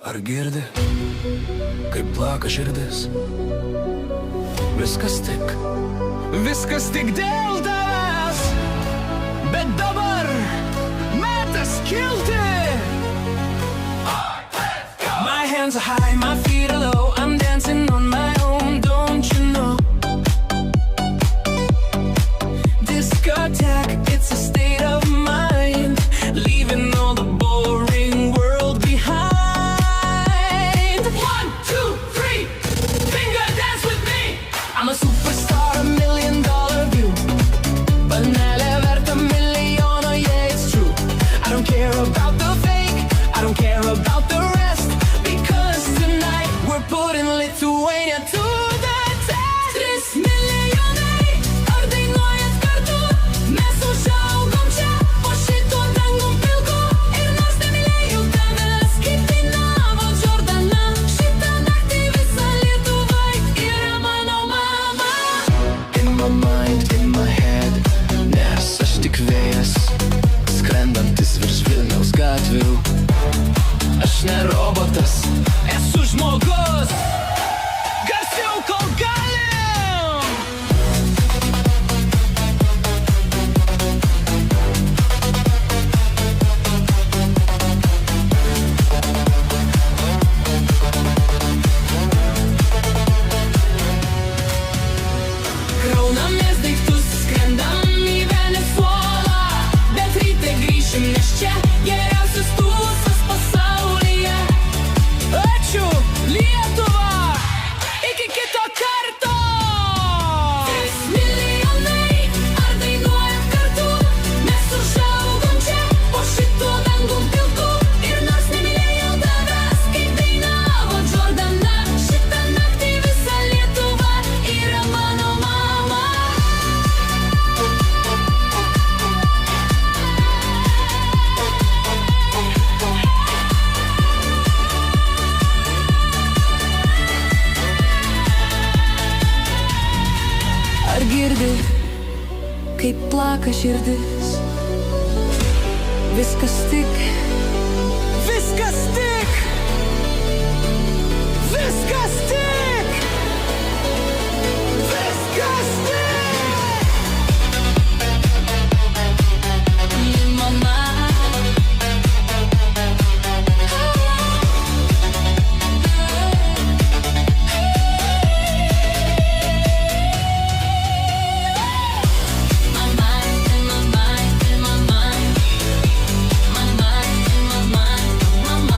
Ar girdi, kaip plaka širdis? Viskas tik dėl tavęs. Bet dabar metas kilti. My hands are high, my feet are low, I'm dancing on my own, don't you know? Discotheque, it's a state of mind, leaving all the boring world behind. 1, 2, 3, finger dance with me. I'm a superstar, $1 million view. Banale verta milijono, yeah, it's true. I don't care about the fake, I don't care about the rest, because tonight we're putting Lithuania to the test. 3 milijonai, ar dainuojat kartu? Mes užaugom čia, po šituo dangum pilku. Ir nors nemylėjau tavęs, kaip dainavo Džordana, šitą naktį visa Lietuva yra mano mama. In my mind, in my head, nes aš tik vėjas, skrendantis virš Vilniaus gatvių. Aš ne robotas, esu žmogus. Garsiau, kol galim. Kraunamės daiktus, skrendam į Venesuolą, bet ryte grįšim, nes čia geriausias tūsas pasaulyje. Ačiū, Lietuva! Iki kito karto! 3 milijonai, ar dainuojat kartu? Mes užaugom čia, po šituo dangum pilku. Ir nors nemylėjau tavęs, kaip dainavo Džordana, šitą naktį visa Lietuva yra mano mama. Ar girdi, kaip plaka širdis? Viskas tik